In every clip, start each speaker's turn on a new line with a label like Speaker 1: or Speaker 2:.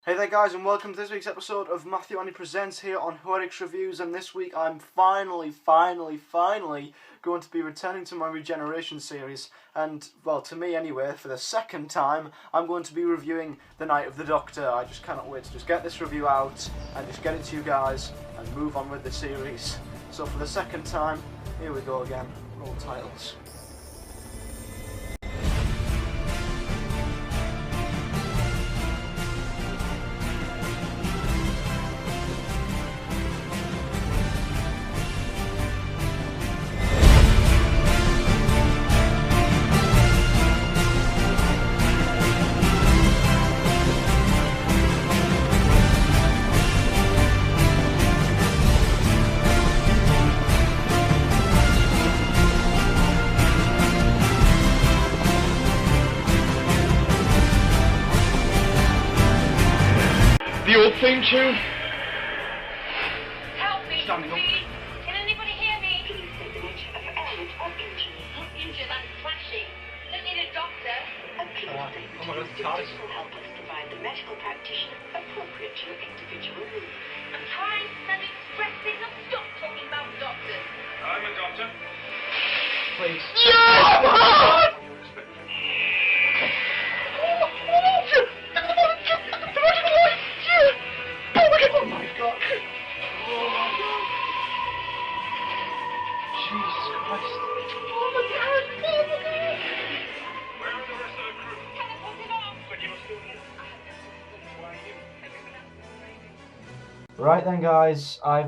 Speaker 1: Hey there guys, and welcome to this week's episode of Matthew Annie Presents here on Horrix Reviews, and this week I'm finally going to be returning to my Regeneration series, and, well, to me anyway, for the second time, I'm going to be reviewing The Night of the Doctor. I just cannot wait to just get this review out, and just get it to you guys, and move on with the series. So for the second time, here we go again, roll titles.
Speaker 2: The old theme tune?
Speaker 3: Help me,
Speaker 1: Standing up.
Speaker 3: please. Can anybody hear me?
Speaker 4: Please take the nature of your ailment or injury.
Speaker 3: Not injured, I'm crashing. I don't need a doctor.
Speaker 4: A clear statement
Speaker 1: oh my God,
Speaker 4: means
Speaker 1: Carl.
Speaker 4: doctors will help us provide the medical practitioner appropriate to your individual needs.
Speaker 3: I'm trying to express this. Now stop talking about doctors.
Speaker 2: I'm a doctor.
Speaker 1: Please. Oh my god. Oh my god. Jesus Christ. Oh my god. Oh my god.
Speaker 2: Where are the rest of the crew?
Speaker 3: Can I put it off?
Speaker 2: But you're still here. Why are you?
Speaker 1: Right then guys, I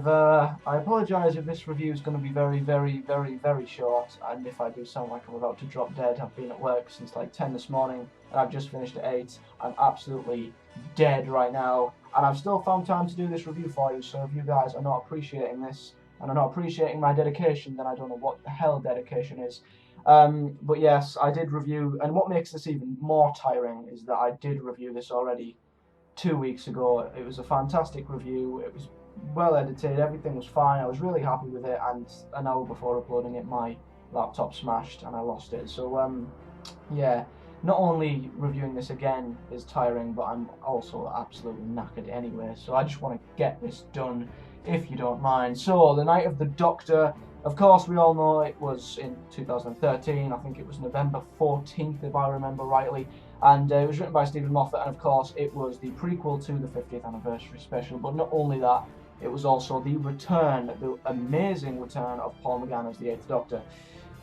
Speaker 1: apologise if this review is going to be very short, and if I do sound like I'm about to drop dead. I've been at work since like 10 this morning, and I've just finished at 8. I'm absolutely dead right now, and I've still found time to do this review for you, so if you guys are not appreciating this, and are not appreciating my dedication, then I don't know what the hell dedication is. But yes, I did review, and what makes this even more tiring is that I did review this already 2 weeks ago. It was a fantastic review. It was well edited, everything was fine. I was really happy with it, and an hour before uploading it my laptop smashed and I lost it. So yeah, not only reviewing this again is tiring, but I'm also absolutely knackered anyway, so I just want to get this done, if you don't mind. So, The Night of the Doctor, of course we all know it was in 2013, I think it was November 14th if I remember rightly, and it was written by Stephen Moffat, and of course it was the prequel to the 50th anniversary special. But not only that, it was also the amazing return of Paul McGann as the 8th Doctor.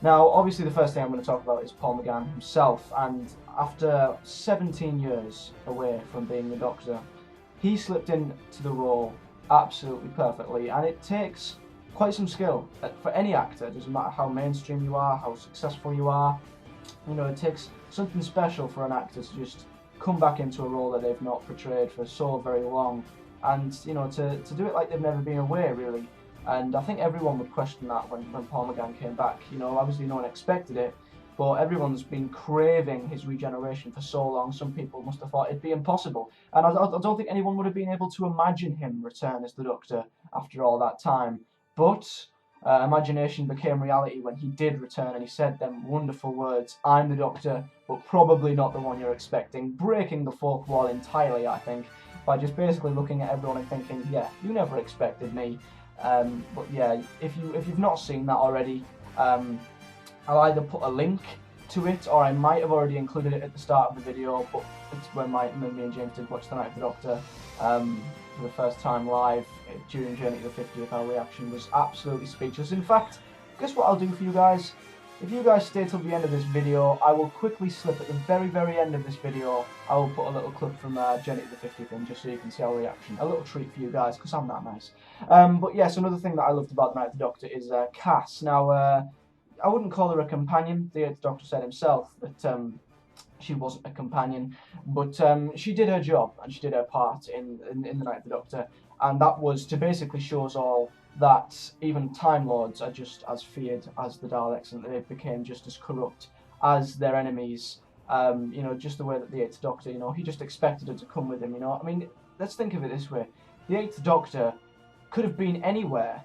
Speaker 1: Now, obviously the first thing I'm going to talk about is Paul McGann himself, and after 17 years away from being the Doctor, he slipped into the role absolutely perfectly, and it takes quite some skill for any actor. It doesn't matter how mainstream you are, how successful you are, you know, it takes something special for an actor to just come back into a role that they've not portrayed for so very long, and, you know, to do it like they've never been away, really. And I think everyone would question that when Paul McGann came back. You know, obviously no one expected it, but everyone's been craving his regeneration for so long. Some people must have thought it'd be impossible, and I don't think anyone would have been able to imagine him return as the Doctor after all that time. But imagination became reality when he did return, and he said them wonderful words, "I'm the Doctor, but probably not the one you're expecting," breaking the fourth wall entirely, I think, by just basically looking at everyone and thinking, yeah, you never expected me. But yeah, if you've not seen that already, I'll either put a link to it, or I might have already included it at the start of the video, but it's when me and James did watch The Night of the Doctor for the first time live during Journey to the 50th. Our reaction was absolutely speechless. In fact, guess what I'll do for you guys? If you guys stay till the end of this video, I will quickly slip at the very end of this video. I will put a little clip from Journey to the 50th in, just so you can see our reaction. A little treat for you guys, because I'm that nice. But yes, another thing that I loved about The Night of the Doctor is Cass. Now, I wouldn't call her a companion. The 8th Doctor said himself that she wasn't a companion, but she did her job, and she did her part in The Night of the Doctor, and that was to basically show us all that even Time Lords are just as feared as the Daleks, and they became just as corrupt as their enemies. You know, just the way that the 8th Doctor, you know, he just expected her to come with him, you know. I mean, let's think of it this way. The 8th Doctor could have been anywhere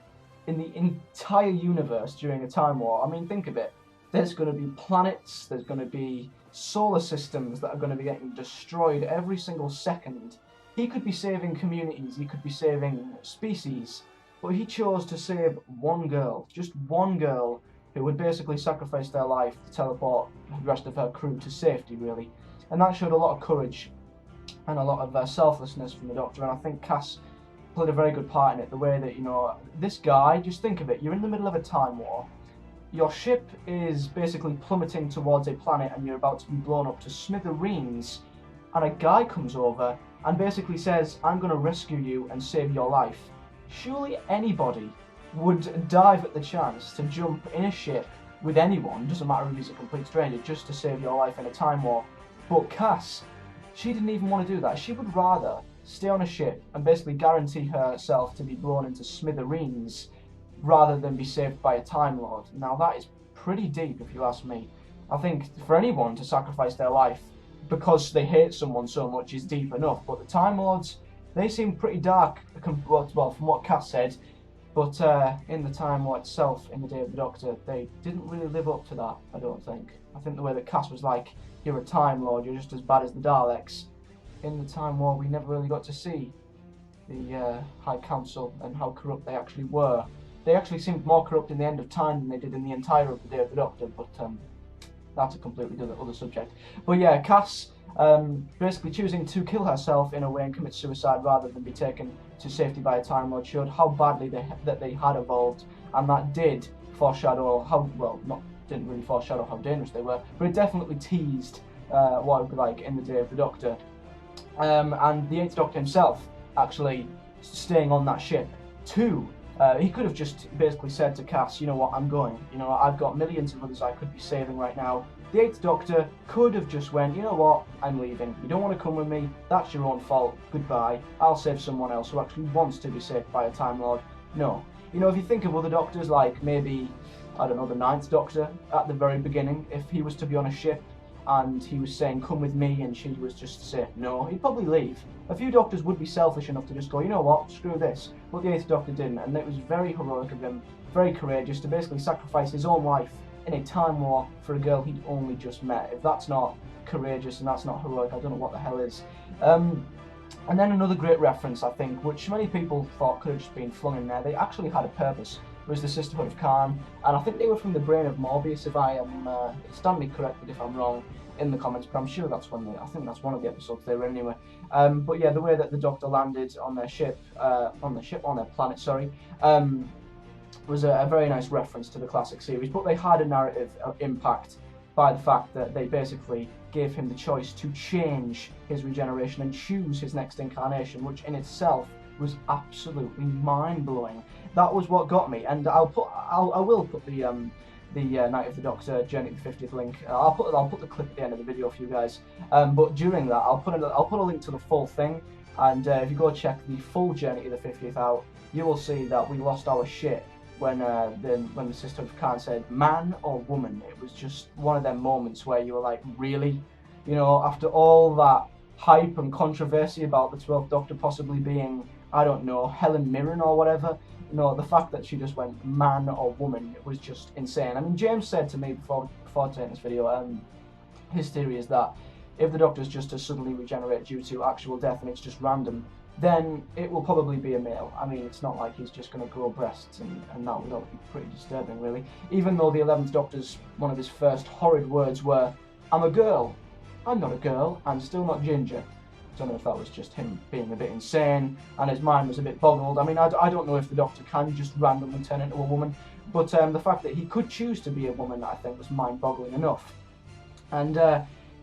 Speaker 1: in the entire universe during a Time War. I mean, think of it. There's going to be planets, there's going to be solar systems that are going to be getting destroyed every single second He could be saving communities, he could be saving species, but he chose to save one girl, just one girl, who would basically sacrifice their life to teleport the rest of her crew to safety, really. And that showed a lot of courage and a lot of selflessness from the Doctor, and I think Cass played a very good part in it. The way that, you know, this guy, just think of it, you're in the middle of a time war, your ship is basically plummeting towards a planet and you're about to be blown up to smithereens, and a guy comes over and basically says, I'm going to rescue you and save your life. Surely anybody would dive at the chance to jump in a ship with anyone, doesn't matter if he's a complete stranger, just to save your life in a time war. But Cass, she didn't even want to do that. She would rather stay on a ship and basically guarantee herself to be blown into smithereens rather than be saved by a Time Lord. Now that is pretty deep if you ask me. I think for anyone to sacrifice their life because they hate someone so much is deep enough, but the Time Lords, they seem pretty dark, well, from what Cass said, but in the Time War itself, in the Day of the Doctor, they didn't really live up to that, I don't think. I think the way that Cass was like, you're a Time Lord, you're just as bad as the Daleks. In the Time War, we never really got to see the High Council and how corrupt they actually were. They actually seemed more corrupt in the End of Time than they did in the entire of the Day of the Doctor, but that's a completely other subject. But yeah, Cass basically choosing to kill herself in a way and commit suicide rather than be taken to safety by a Time Lord showed how badly they had evolved, and that did foreshadow how, well, didn't really foreshadow how dangerous they were, but it definitely teased what it would be like in the Day of the Doctor. And the Eighth Doctor himself actually staying on that ship too. He could have just basically said to Cass, you know what, I'm going. You know, I've got millions of others I could be saving right now. The Eighth Doctor could have just went, you know what, I'm leaving. You don't want to come with me, that's your own fault, goodbye. I'll save someone else who actually wants to be saved by a Time Lord. No. You know, if you think of other Doctors, like maybe, I don't know, the Ninth Doctor at the very beginning, if he was to be on a ship and he was saying, come with me, and she was just to say no, he'd probably leave. A few Doctors would be selfish enough to just go, you know what, screw this. But the Eighth Doctor didn't, and it was very heroic of him, very courageous, to basically sacrifice his own life in a time war for a girl he'd only just met. If that's not courageous and that's not heroic, I don't know what the hell is. And then another great reference, I think, which many people thought could have just been flung in there, they actually had a purpose, was the Sisterhood of Khan, and I think they were from the brain of Morbius, if I am, stand me corrected if I'm wrong in the comments, but I'm sure that's I think that's one of the episodes they were anyway. But yeah, the way that the Doctor landed on their ship, on their planet, sorry, was a very nice reference to the classic series, but they had a narrative impact by the fact that they basically gave him the choice to change his regeneration and choose his next incarnation, which in itself was absolutely mind-blowing. That was what got me, and I will put the Night of the Doctor Journey to the 50th link. I'll put the clip at the end of the video for you guys. But during that, I'll put a link to the full thing, and if you go check the full Journey to the 50th out, you will see that we lost our shit when the Sister of Khan said man or woman. It was just one of them moments where you were like, really? You know, after all that hype and controversy about the 12th Doctor possibly being, I don't know, Helen Mirren or whatever, you know, the fact that she just went man or woman, it was just insane. I mean, James said to me before taking this video, his theory is that if the Doctor's just to suddenly regenerate due to actual death and it's just random, then it will probably be a male. I mean, it's not like he's just going to grow breasts, and that would all be pretty disturbing, really. Even though the 11th Doctor's, one of his first horrid words were, I'm a girl. I'm not a girl, I'm still not ginger. I don't know if that was just him being a bit insane, and his mind was a bit boggled. I mean, I don't know if the Doctor can just randomly turn into a woman, but the fact that he could choose to be a woman, I think, was mind-boggling enough. And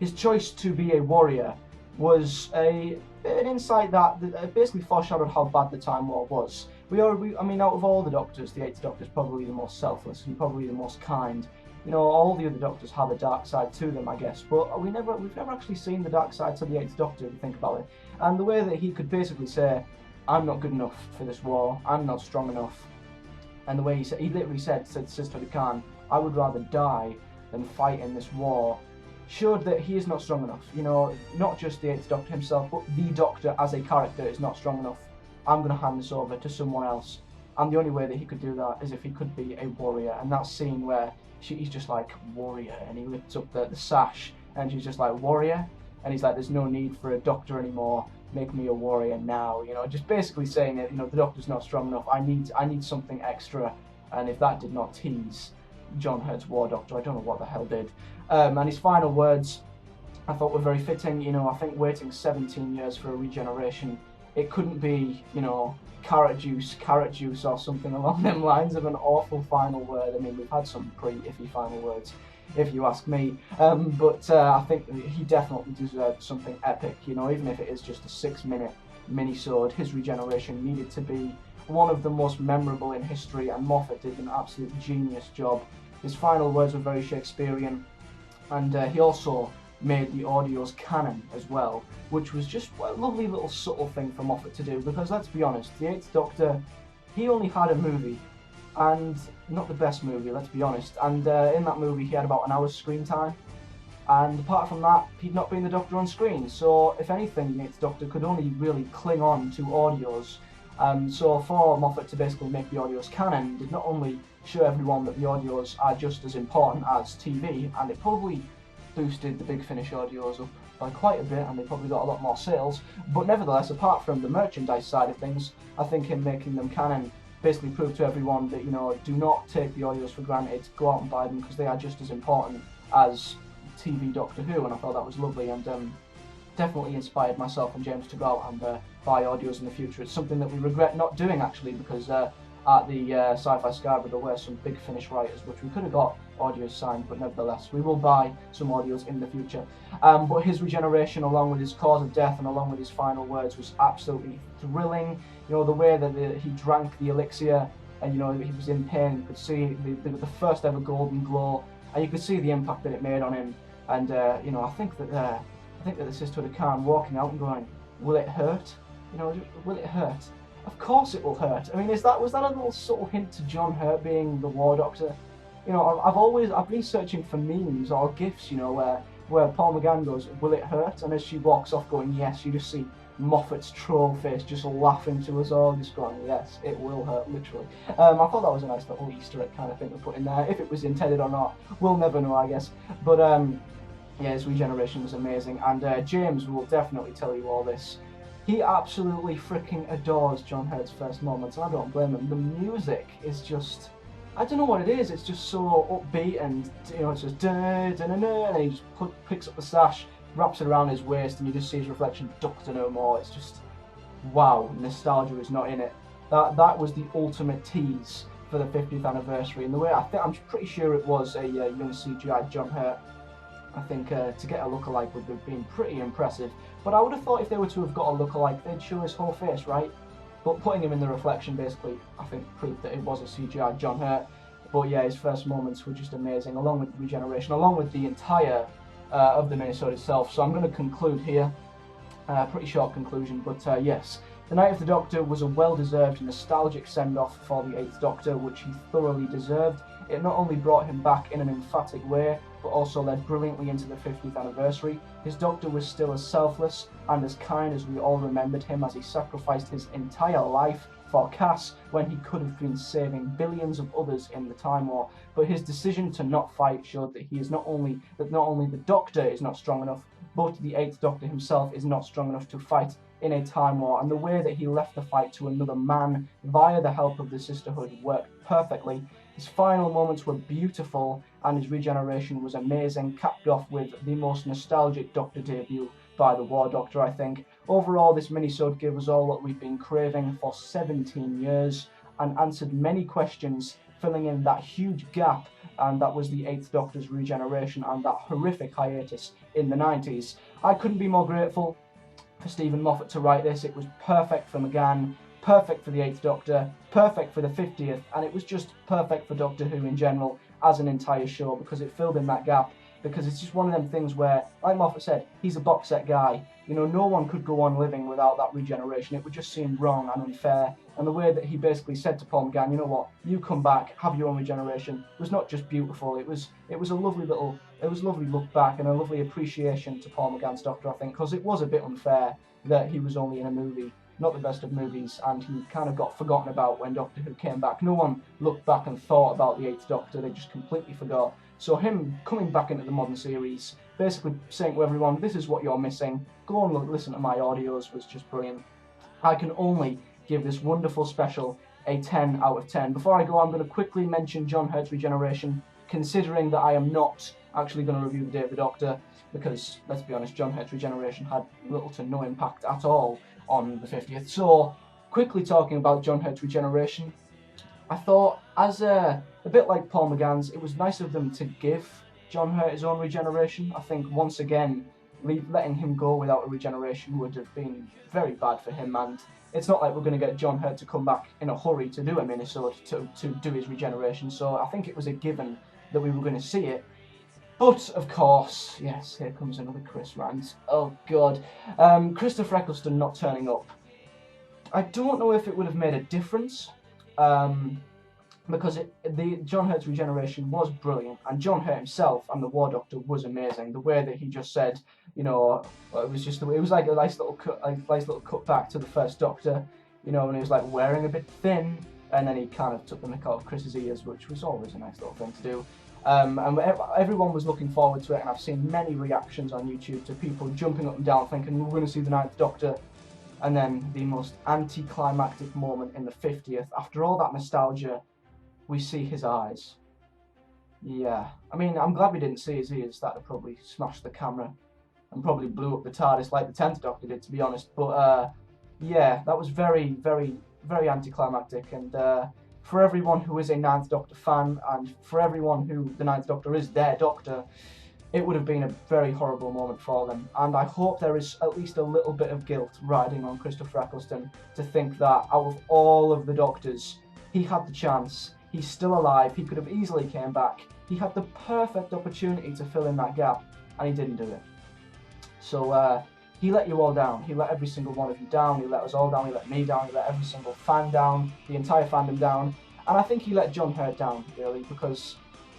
Speaker 1: his choice to be a warrior was an insight that basically foreshadowed how bad the Time War was. I mean, out of all the Doctors, the Eighth Doctor is probably the most selfless and probably the most kind. You know, all the other Doctors have a dark side to them, I guess, but we've never actually seen the dark side to the Eighth Doctor, if you think about it. And the way that he could basically say, I'm not good enough for this war, I'm not strong enough, and the way he literally said to Sister Khan, I would rather die than fight in this war, showed that he is not strong enough. You know, not just the Eighth Doctor himself, but the Doctor as a character is not strong enough. I'm going to hand this over to someone else. And the only way that he could do that is if he could be a warrior. And that scene where he's just like, warrior, and he lifts up the sash, and she's just like, warrior? And he's like, there's no need for a doctor anymore. make me a warrior now. You know, just basically saying that, you know, the Doctor's not strong enough. I need something extra. And if that did not tease John Hurt's War Doctor, I don't know what the hell did. And his final words, I thought were very fitting. You know, I think waiting 17 years for a regeneration, it couldn't be, you know, carrot juice, or something along them lines of an awful final word. I mean, we've had some pretty iffy final words, if you ask me. But I think he definitely deserved something epic. You know, even if it is just a 6-minute mini-sode, his regeneration needed to be one of the most memorable in history, and Moffat did an absolute genius job. His final words were very Shakespearean, and he also made the audios canon as well, which was just a lovely little subtle thing for Moffat to do, because let's be honest, the Eighth Doctor, he only had a movie, and not the best movie, let's be honest, and in that movie he had about an hour's screen time, and apart from that, he'd not been the Doctor on screen, so if anything, the Eighth Doctor could only really cling on to audios. So for Moffat to basically make the audios canon did not only show everyone that the audios are just as important as TV, and it probably boosted the Big Finish audios up by quite a bit, and they probably got a lot more sales, but nevertheless, apart from the merchandise side of things, I think him making them canon basically proved to everyone that, you know, do not take the audios for granted, go out and buy them, because they are just as important as TV Doctor Who, and I thought that was lovely, and definitely inspired myself and James to go out and buy audios in the future. It's something that we regret not doing, actually, because at the Sci-Fi Scarborough there were some Big Finish writers which we could have got audios signed, but nevertheless we will buy some audios in the future. But his regeneration, along with his cause of death and along with his final words, was absolutely thrilling. You know, the way that he drank the elixir, and you know, he was in pain, you could see the first ever golden glow, and you could see the impact that it made on him. And you know, I think that the Sisterhood of Khan walking out and going, will it hurt? You know, will it hurt? Of course it will hurt. I mean, was that a little subtle hint to John Hurt being the War Doctor? You know, I've been searching for memes or gifs, you know, where Paul McGann goes, will it hurt? And as she walks off going, yes, you just see Moffat's troll face just laughing to us all, just going, yes, it will hurt, literally. I thought that was a nice little Easter egg kind of thing to put in there. If it was intended or not, we'll never know, I guess. But yeah, his regeneration was amazing, and James will definitely tell you all this. He absolutely freaking adores John Hurt's first moments, and I don't blame him. The music is just, I don't know what it is, it's just so upbeat, and you know, it's just da da da da, and he just picks up the sash, wraps it around his waist, and you just see his reflection, Doctor No More. It's just, wow, nostalgia is not in it. That was the ultimate tease for the 50th anniversary, and the way I'm pretty sure it was a young CGI John Hurt. I think to get a lookalike would have been pretty impressive. But I would have thought if they were to have got a lookalike, they'd show his whole face, right? But putting him in the reflection basically, I think, proved that it was a CGI John Hurt. But yeah, his first moments were just amazing, along with Regeneration, along with the entire of the minisode itself. So I'm going to conclude here. Pretty short conclusion, but yes. The Night of the Doctor was a well-deserved nostalgic send-off for the 8th Doctor, which he thoroughly deserved. It not only brought him back in an emphatic way, but also led brilliantly into the 50th anniversary. His Doctor was still as selfless and as kind as we all remembered him, as he sacrificed his entire life for Cass when he could have been saving billions of others in the Time War. But his decision to not fight showed that not only the Doctor is not strong enough, but the 8th Doctor himself is not strong enough to fight in a Time War, and the way that he left the fight to another man via the help of the Sisterhood worked perfectly. His final moments were beautiful, and his regeneration was amazing, capped off with the most nostalgic Doctor debut by the War Doctor, I think. Overall, this minisode gave us all what we've been craving for 17 years, and answered many questions, filling in that huge gap, and that was the 8th Doctor's regeneration and that horrific hiatus in the 90s. I couldn't be more grateful for Stephen Moffat to write this. It was perfect for McGann, perfect for the 8th Doctor, perfect for the 50th, and it was just perfect for Doctor Who in general as an entire show, because it filled in that gap, because it's just one of them things where, like Moffat said, he's a box set guy. You know, no one could go on living without that regeneration. It would just seem wrong and unfair. And the way that he basically said to Paul McGann, you know what, you come back, have your own regeneration, was not just beautiful, it was a lovely look back and a lovely appreciation to Paul McGann's Doctor, I think, because it was a bit unfair that he was only in a movie, not the best of movies, and he kind of got forgotten about when Doctor Who came back. No one looked back and thought about the 8th Doctor, they just completely forgot. So him coming back into the modern series, basically saying to everyone, this is what you're missing, go and listen to my audios, was just brilliant. I can only give this wonderful special a 10 out of 10. Before I go, I'm going to quickly mention John Hurt's Regeneration, considering that I am not actually going to review the Day of the Doctor, because, let's be honest, John Hurt's Regeneration had little to no impact at all on the 50th. So, quickly talking about John Hurt's Regeneration, I thought, as a bit like Paul McGann's, it was nice of them to give John Hurt his own regeneration. I think, once again, letting him go without a regeneration would have been very bad for him, and it's not like we're going to get John Hurt to come back in a hurry to do a Minnesota to do his regeneration, so I think it was a given that we were going to see it. But, of course, yes, here comes another Chris rant. Oh, God. Christopher Eccleston not turning up. I don't know if it would have made a difference, because the John Hurt's Regeneration was brilliant, and John Hurt himself and the War Doctor was amazing. The way that he just said, you know, it was like a nice little cut back to the first Doctor, you know, and he was like wearing a bit thin, and then he kind of took the mick out of Chris's ears, which was always a nice little thing to do. And everyone was looking forward to it, and I've seen many reactions on YouTube to people jumping up and down thinking we're going to see the 9th Doctor, and then the most anticlimactic moment in the 50th, after all that nostalgia, we see his eyes. Yeah, I mean, I'm glad we didn't see his ears. That would probably smashed the camera and probably blew up the TARDIS like the 10th Doctor did, to be honest. But yeah, that was very, very, very anticlimactic, and for everyone who is a 9th Doctor fan, and for everyone who the 9th Doctor is their Doctor, it would have been a very horrible moment for them. And I hope there is at least a little bit of guilt riding on Christopher Eccleston to think that out of all of the Doctors, he had the chance, he's still alive, he could have easily came back, he had the perfect opportunity to fill in that gap, and he didn't do it. So he let you all down, he let every single one of you down, he let us all down, he let me down, he let every single fan down, the entire fandom down, and I think he let John Hurt down, really, because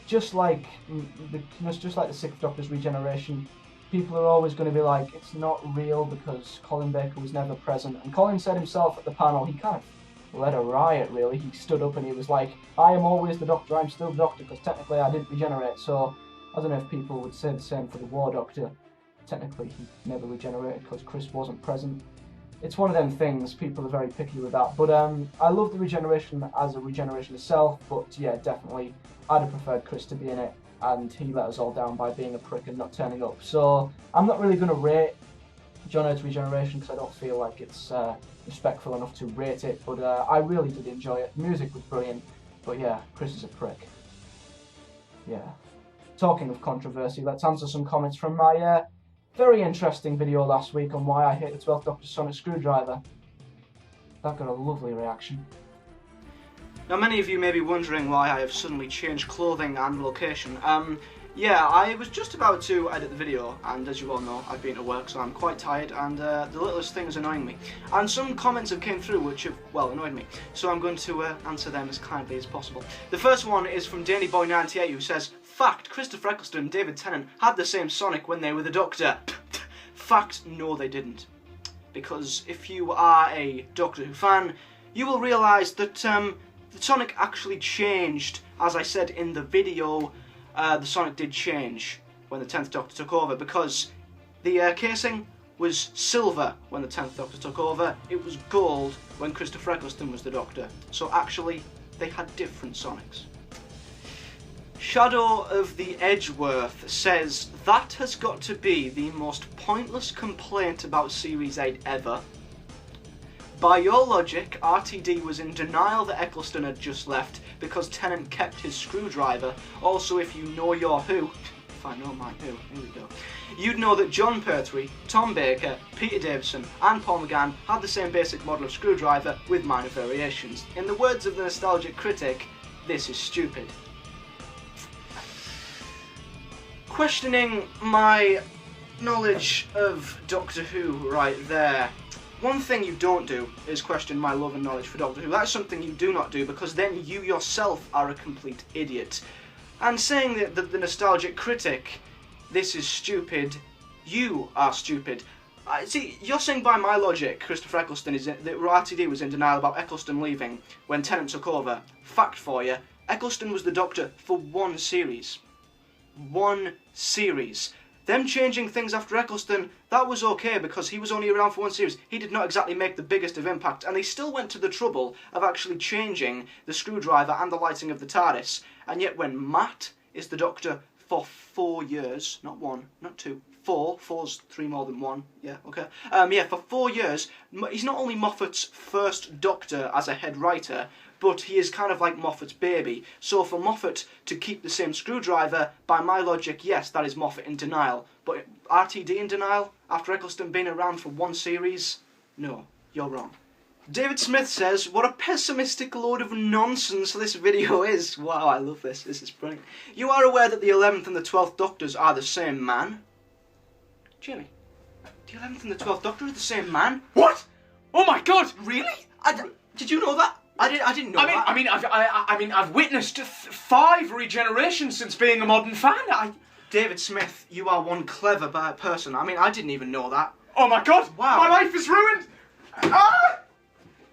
Speaker 1: just like the 6th Doctor's regeneration, people are always going to be like, it's not real because Colin Baker was never present. And Colin said himself at the panel, he kind of led a riot, really. He stood up and he was like, I am always the Doctor, I'm still the Doctor, because technically I didn't regenerate. So I don't know if people would say the same for the War Doctor. Technically he never regenerated because Chris wasn't present. It's one of them things, people are very picky with that. But I love the regeneration as a regeneration itself, but yeah, definitely I'd have preferred Chris to be in it, and he let us all down by being a prick and not turning up. So I'm not really going to rate John Hurt's Regeneration because I don't feel like it's respectful enough to rate it, but I really did enjoy it. The music was brilliant, but yeah, Chris is a prick. Yeah. Talking of controversy, let's answer some comments from my very interesting video last week on why I hate the 12th Doctor's sonic screwdriver. That got a lovely reaction. Now, many of you may be wondering why I have suddenly changed clothing and location. Yeah, I was just about to edit the video, and as you all know, I've been to work, so I'm quite tired, and the littlest thing is annoying me. And some comments have came through which have, well, annoyed me, so I'm going to answer them as kindly as possible. The first one is from DannyBoy98, who says, fact, Christopher Eccleston and David Tennant had the same Sonic when they were the Doctor. Fact, no they didn't. Because if you are a Doctor Who fan, you will realise that the Sonic actually changed. As I said in the video, the Sonic did change when the 10th Doctor took over, because the casing was silver when the 10th Doctor took over, it was gold when Christopher Eccleston was the Doctor. So actually, they had different Sonics. Shadow of the Edgeworth says, that has got to be the most pointless complaint about Series 8 ever. By your logic, RTD was in denial that Eccleston had just left because Tennant kept his screwdriver. Also, if you know your Who, if I know my Who, here we go, you'd know that John Pertwee, Tom Baker, Peter Davison and Paul McGann had the same basic model of screwdriver with minor variations. In the words of the nostalgic critic, this is stupid. Questioning my knowledge of Doctor Who right there. One thing you don't do is question my love and knowledge for Doctor Who. That's something you do not do, because then you yourself are a complete idiot. And saying that the nostalgic critic, this is stupid, you are stupid. See, you're saying by my logic, Christopher Eccleston that RTD was in denial about Eccleston leaving when Tennant took over. Fact for you, Eccleston was the Doctor for one series.
Speaker 5: one series. Them changing things after Eccleston, that was okay because he was only around for one series. He did not exactly make the biggest of impact, and they still went to the trouble of actually changing the screwdriver and the lighting of the TARDIS. And yet when Matt is the Doctor for 4 years, not one, not two, 4, 4's 3 more than 1, yeah, okay. Yeah, for 4 years, he's not only Moffat's first Doctor as a head writer, but he is kind of like Moffat's baby. So for Moffat to keep the same screwdriver, by my logic, yes, that is Moffat in denial. But RTD in denial, after Eccleston being around for one series? No, you're wrong. David Smith says, what a pessimistic load of nonsense this video is. Wow, I love this. This is brilliant. You are aware that the 11th and the 12th Doctors are the same man? Jimmy, the 11th and the 12th Doctor are the same man?
Speaker 6: What? Oh my God!
Speaker 5: Really? Did you know that? I didn't know that.
Speaker 6: I mean, I've witnessed 5 regenerations since being a modern fan.
Speaker 5: David Smith, you are one clever person. I mean, I didn't even know that.
Speaker 6: Oh my God!
Speaker 5: Wow.
Speaker 6: My life is ruined! Ah!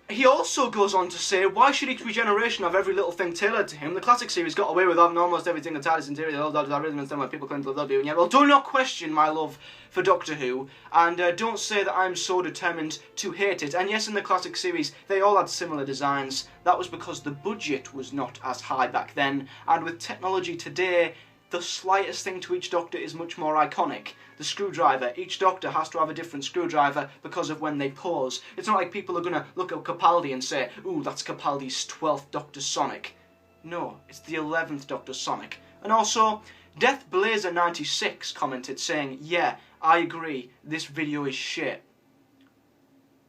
Speaker 5: He also goes on to say, why should each regeneration have every little thing tailored to him? The classic series got away with having almost everything the TARDIS interior, I really understand why people claim to love you. Yeah, well, do not question my love for Doctor Who, and don't say that I'm so determined to hate it. And yes, in the classic series, they all had similar designs. That was because the budget was not as high back then, and with technology today, the slightest thing to each Doctor is much more iconic. The screwdriver. Each Doctor has to have a different screwdriver because of when they pause. It's not like people are going to look at Capaldi and say, ooh, that's Capaldi's 12th Doctor Sonic. No, it's the 11th Doctor Sonic. And also, Death Blazer 96 commented saying, yeah, I agree, this video is shit.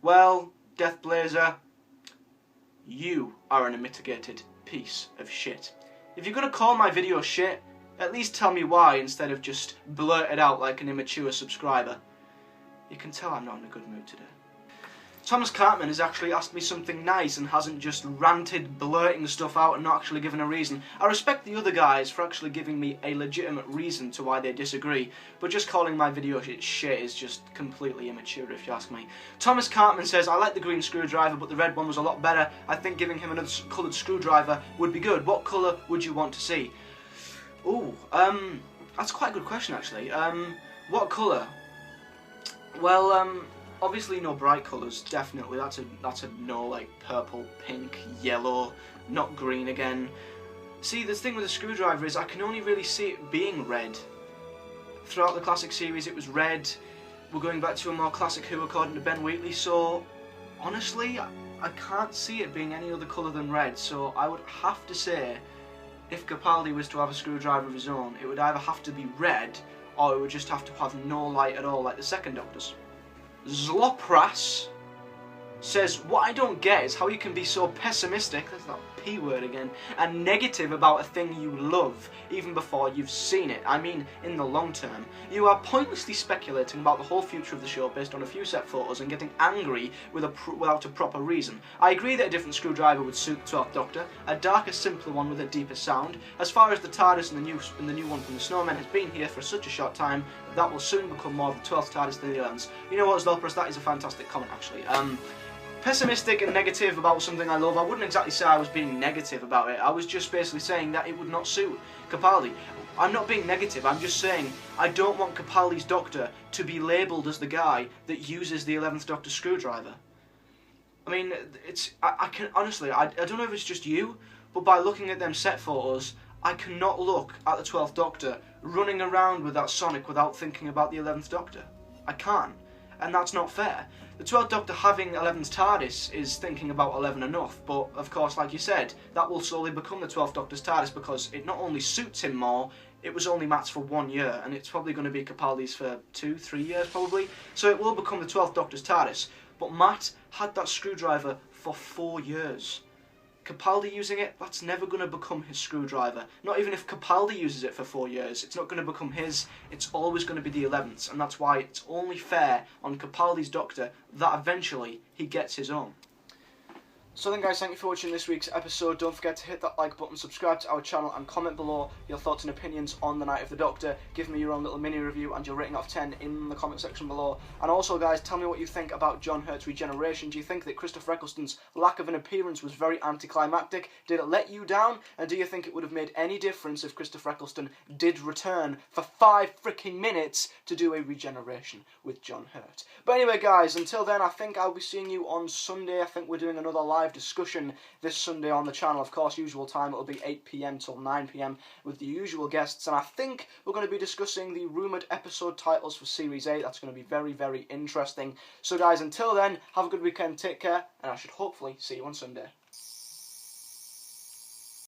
Speaker 5: Well, Death Blazer, you are an unmitigated piece of shit. If you're going to call my video shit, at least tell me why instead of just blurt it out like an immature subscriber. You can tell I'm not in a good mood today. Thomas Cartman has actually asked me something nice and hasn't just ranted, blurting stuff out and not actually given a reason. I respect the other guys for actually giving me a legitimate reason to why they disagree, but just calling my video shit is just completely immature if you ask me. Thomas Cartman says, I like the green screwdriver, but the red one was a lot better. I think giving him another coloured screwdriver would be good. What colour would you want to see? Ooh, that's quite a good question actually. What colour? Well, obviously no bright colours, definitely. That's a no, like purple, pink, yellow, not green again. See, the thing with the screwdriver is I can only really see it being red. Throughout the classic series it was red. We're going back to a more classic Who according to Ben Wheatley, so honestly I can't see it being any other colour than red, so I would have to say if Capaldi was to have a screwdriver of his own, it would either have to be red, or it would just have to have no light at all, like the second Doctor's. Zlopras says, what I don't get is how you can be so pessimistic, that's that P word again, and negative about a thing you love, even before you've seen it. I mean, in the long term. You are pointlessly speculating about the whole future of the show based on a few set photos and getting angry without a proper reason. I agree that a different screwdriver would suit the 12th Doctor, a darker, simpler one with a deeper sound. As far as the TARDIS and the new one from the Snowmen has been here for such a short time, that will soon become more of the 12th TARDIS than the 11th. You know what, Zlopras, that is a fantastic comment actually. Pessimistic and negative about something I love, I wouldn't exactly say I was being negative about it. I was just basically saying that it would not suit Capaldi. I'm not being negative, I'm just saying I don't want Capaldi's Doctor to be labelled as the guy that uses the 11th Doctor screwdriver. I mean, I can honestly, I don't know if it's just you, but by looking at them set photos, I cannot look at the 12th Doctor running around with that Sonic without thinking about the 11th Doctor. I can't, and that's not fair. The 12th Doctor having 11's TARDIS is thinking about 11 enough, but of course, like you said, that will slowly become the 12th Doctor's TARDIS because it not only suits him more, it was only Matt's for 1 year, and it's probably going to be Capaldi's for 2-3 years probably, so it will become the 12th Doctor's TARDIS. But Matt had that screwdriver for 4 years. Capaldi using it, that's never going to become his screwdriver. Not even if Capaldi uses it for 4 years, it's not going to become his, it's always going to be the 11th, and that's why it's only fair on Capaldi's Doctor that eventually he gets his own. So then guys, thank you for watching this week's episode. Don't forget to hit that like button, subscribe to our channel and comment below your thoughts and opinions on The Night of the Doctor. Give me your own little mini review and your rating out of 10 in the comment section below. And also guys, tell me what you think about John Hurt's regeneration. Do you think that Christopher Eccleston's lack of an appearance was very anticlimactic? Did it let you down? And do you think it would have made any difference if Christopher Eccleston did return for 5 freaking minutes to do a regeneration with John Hurt? But anyway guys, until then, I think I'll be seeing you on Sunday. I think we're doing another live discussion this Sunday on the channel. Of course, usual time, it'll be 8 PM till 9 PM with the usual guests, and I think we're going to be discussing the rumoured episode titles for Series 8. That's going to be very, very interesting. So guys, until then, have a good weekend, take care, and I should hopefully see you on Sunday.